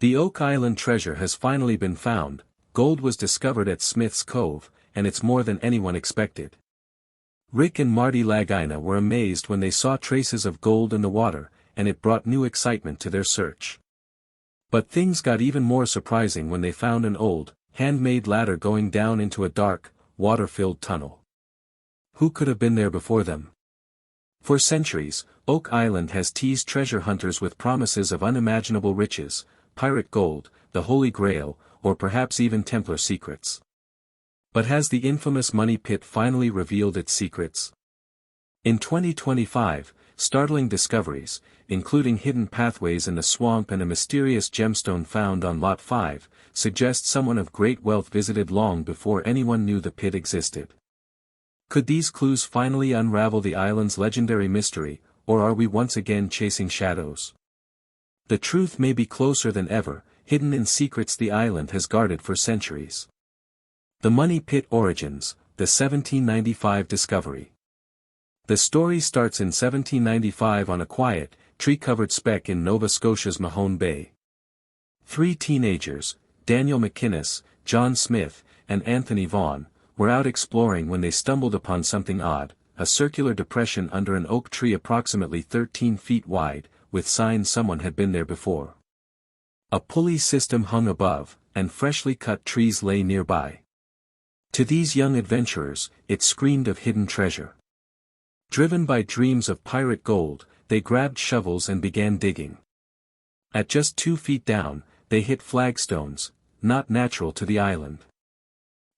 The Oak Island treasure has finally been found. Gold was discovered at Smith's Cove, and it's more than anyone expected. Rick and Marty Lagina were amazed when they saw traces of gold in the water, and it brought new excitement to their search. But things got even more surprising when they found an old, handmade ladder going down into a dark, water-filled tunnel. Who could have been there before them? For centuries, Oak Island has teased treasure hunters with promises of unimaginable riches, pirate gold, the Holy Grail, or perhaps even Templar secrets. But has the infamous money pit finally revealed its secrets? In 2025, startling discoveries, including hidden pathways in the swamp and a mysterious gemstone found on Lot 5, suggest someone of great wealth visited long before anyone knew the pit existed. Could these clues finally unravel the island's legendary mystery, or are we once again chasing shadows? The truth may be closer than ever, hidden in secrets the island has guarded for centuries. The Money Pit Origins, the 1795 discovery. The story starts in 1795 on a quiet, tree-covered speck in Nova Scotia's Mahone Bay. Three teenagers, Daniel McInnes, John Smith, and Anthony Vaughan, were out exploring when they stumbled upon something odd, a circular depression under an oak tree approximately 13 feet wide, with signs someone had been there before. A pulley system hung above, and freshly cut trees lay nearby. To these young adventurers, it screamed of hidden treasure. Driven by dreams of pirate gold, they grabbed shovels and began digging. At just 2 feet down, they hit flagstones, not natural to the island.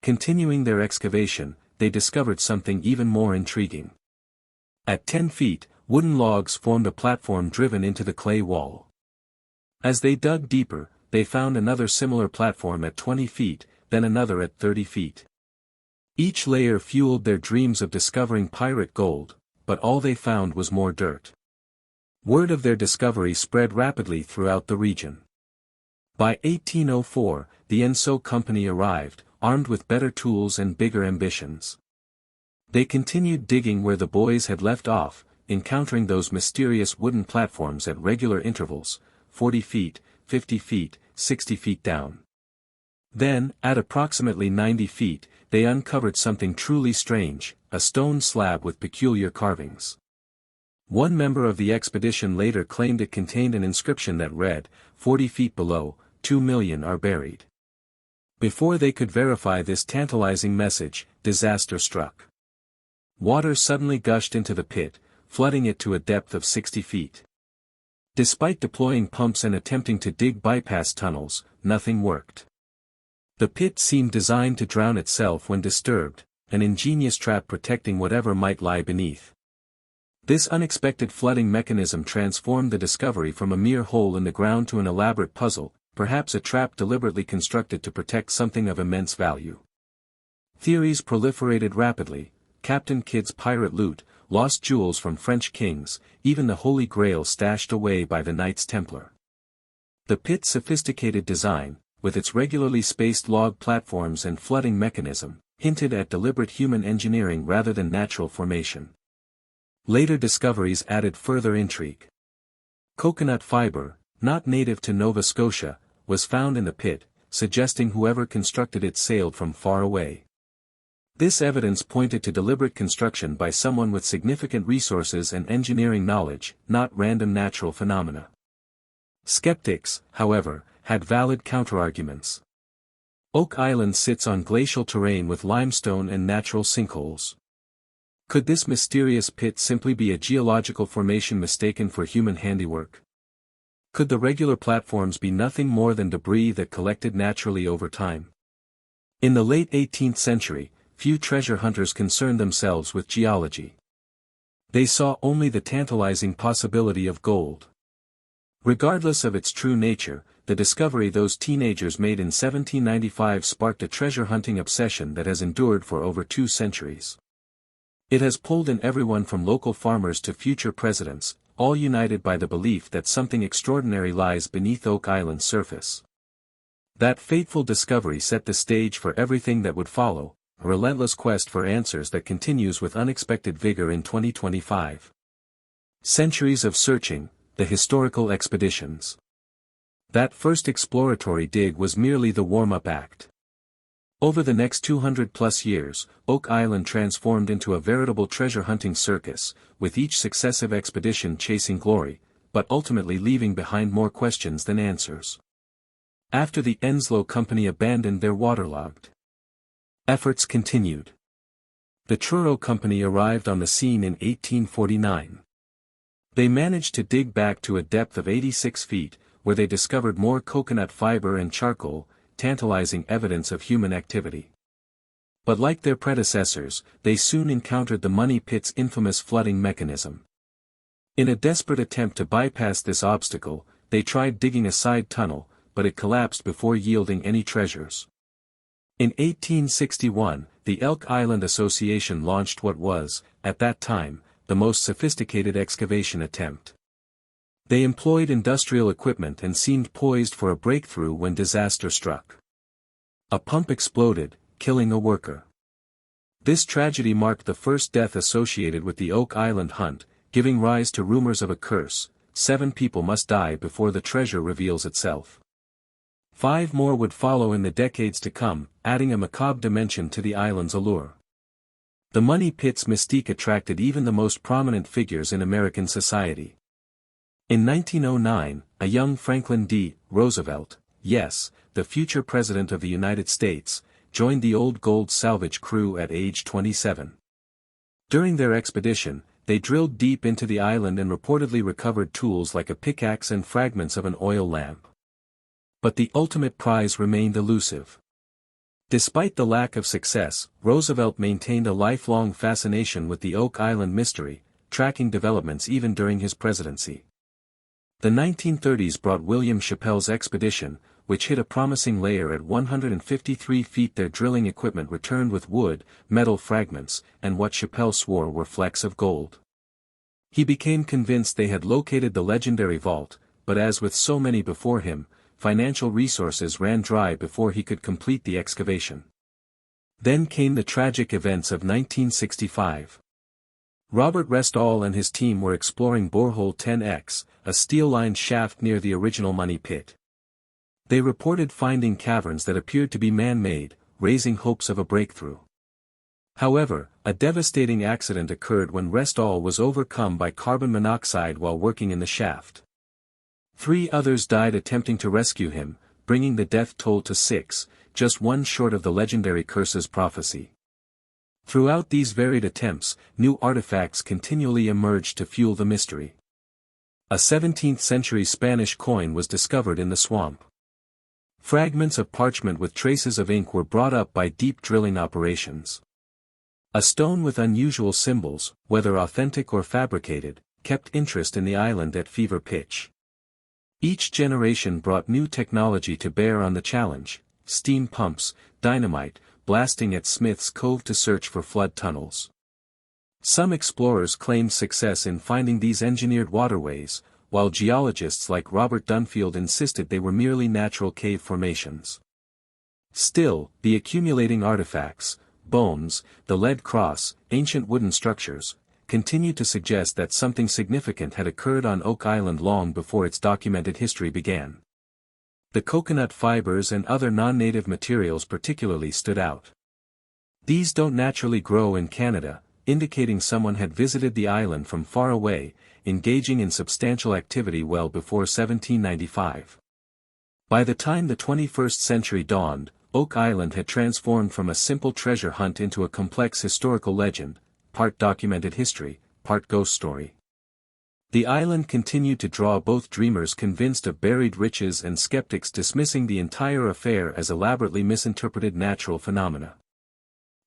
Continuing their excavation, they discovered something even more intriguing. At 10 feet, wooden logs formed a platform driven into the clay wall. As they dug deeper, they found another similar platform at 20 feet, then another at 30 feet. Each layer fueled their dreams of discovering pirate gold, but all they found was more dirt. Word of their discovery spread rapidly throughout the region. By 1804, the Enso Company arrived, armed with better tools and bigger ambitions. They continued digging where the boys had left off, encountering those mysterious wooden platforms at regular intervals, 40 feet, 50 feet, 60 feet down. Then, at approximately 90 feet, they uncovered something truly strange, a stone slab with peculiar carvings. One member of the expedition later claimed it contained an inscription that read, 40 feet below, 2 million are buried. Before they could verify this tantalizing message, disaster struck. Water suddenly gushed into the pit, flooding it to a depth of 60 feet. Despite deploying pumps and attempting to dig bypass tunnels, nothing worked. The pit seemed designed to drown itself when disturbed, an ingenious trap protecting whatever might lie beneath. This unexpected flooding mechanism transformed the discovery from a mere hole in the ground to an elaborate puzzle, perhaps a trap deliberately constructed to protect something of immense value. Theories proliferated rapidly: Captain Kidd's pirate loot, lost jewels from French kings, even the Holy Grail stashed away by the Knights Templar. The pit's sophisticated design, with its regularly spaced log platforms and flooding mechanism, hinted at deliberate human engineering rather than natural formation. Later discoveries added further intrigue. Coconut fiber, not native to Nova Scotia, was found in the pit, suggesting whoever constructed it sailed from far away. This evidence pointed to deliberate construction by someone with significant resources and engineering knowledge, not random natural phenomena. Skeptics, however, had valid counterarguments. Oak Island sits on glacial terrain with limestone and natural sinkholes. Could this mysterious pit simply be a geological formation mistaken for human handiwork? Could the regular platforms be nothing more than debris that collected naturally over time? In the late 18th century, few treasure hunters concerned themselves with geology. They saw only the tantalizing possibility of gold. Regardless of its true nature, the discovery those teenagers made in 1795 sparked a treasure hunting obsession that has endured for over 2 centuries. It has pulled in everyone from local farmers to future presidents, all united by the belief that something extraordinary lies beneath Oak Island's surface. That fateful discovery set the stage for everything that would follow, a relentless quest for answers that continues with unexpected vigor in 2025. Centuries of searching, the historical expeditions. That first exploratory dig was merely the warm-up act. Over the next 200-plus years, Oak Island transformed into a veritable treasure-hunting circus, with each successive expedition chasing glory, but ultimately leaving behind more questions than answers. After the Enslow Company abandoned their waterlogged efforts continued. The Truro Company arrived on the scene in 1849. They managed to dig back to a depth of 86 feet, where they discovered more coconut fiber and charcoal, tantalizing evidence of human activity. But like their predecessors, they soon encountered the money pit's infamous flooding mechanism. In a desperate attempt to bypass this obstacle, they tried digging a side tunnel, but it collapsed before yielding any treasures. In 1861, the Elk Island Association launched what was, at that time, the most sophisticated excavation attempt. They employed industrial equipment and seemed poised for a breakthrough when disaster struck. A pump exploded, killing a worker. This tragedy marked the first death associated with the Oak Island hunt, giving rise to rumors of a curse: 7 people must die before the treasure reveals itself. 5 more would follow in the decades to come, adding a macabre dimension to the island's allure. The money pit's mystique attracted even the most prominent figures in American society. In 1909, a young Franklin D. Roosevelt, yes, the future President of the United States, joined the old gold salvage crew at age 27. During their expedition, they drilled deep into the island and reportedly recovered tools like a pickaxe and fragments of an oil lamp. But the ultimate prize remained elusive. Despite the lack of success, Roosevelt maintained a lifelong fascination with the Oak Island mystery, tracking developments even during his presidency. The 1930s brought William Chappell's expedition, which hit a promising layer at 153 feet. Their drilling equipment returned with wood, metal fragments, and what Chappell swore were flecks of gold. He became convinced they had located the legendary vault, but as with so many before him, financial resources ran dry before he could complete the excavation. Then came the tragic events of 1965. Robert Restall and his team were exploring Borehole 10X, a steel-lined shaft near the original money pit. They reported finding caverns that appeared to be man-made, raising hopes of a breakthrough. However, a devastating accident occurred when Restall was overcome by carbon monoxide while working in the shaft. 3 others died attempting to rescue him, bringing the death toll to 6, just one short of the legendary curse's prophecy. Throughout these varied attempts, new artifacts continually emerged to fuel the mystery. A 17th-century Spanish coin was discovered in the swamp. Fragments of parchment with traces of ink were brought up by deep drilling operations. A stone with unusual symbols, whether authentic or fabricated, kept interest in the island at fever pitch. Each generation brought new technology to bear on the challenge: steam pumps, dynamite, blasting at Smith's Cove to search for flood tunnels. Some explorers claimed success in finding these engineered waterways, while geologists like Robert Dunfield insisted they were merely natural cave formations. Still, the accumulating artifacts, bones, the lead cross, ancient wooden structures, continued to suggest that something significant had occurred on Oak Island long before its documented history began. The coconut fibers and other non-native materials particularly stood out. These don't naturally grow in Canada, indicating someone had visited the island from far away, engaging in substantial activity well before 1795. By the time the 21st century dawned, Oak Island had transformed from a simple treasure hunt into a complex historical legend, part documented history, part ghost story. The island continued to draw both dreamers convinced of buried riches and skeptics dismissing the entire affair as elaborately misinterpreted natural phenomena.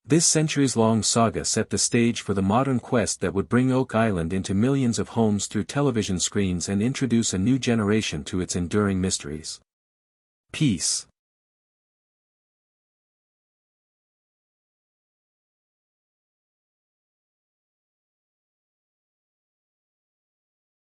This centuries-long saga set the stage for the modern quest that would bring Oak Island into millions of homes through television screens and introduce a new generation to its enduring mysteries. Peace.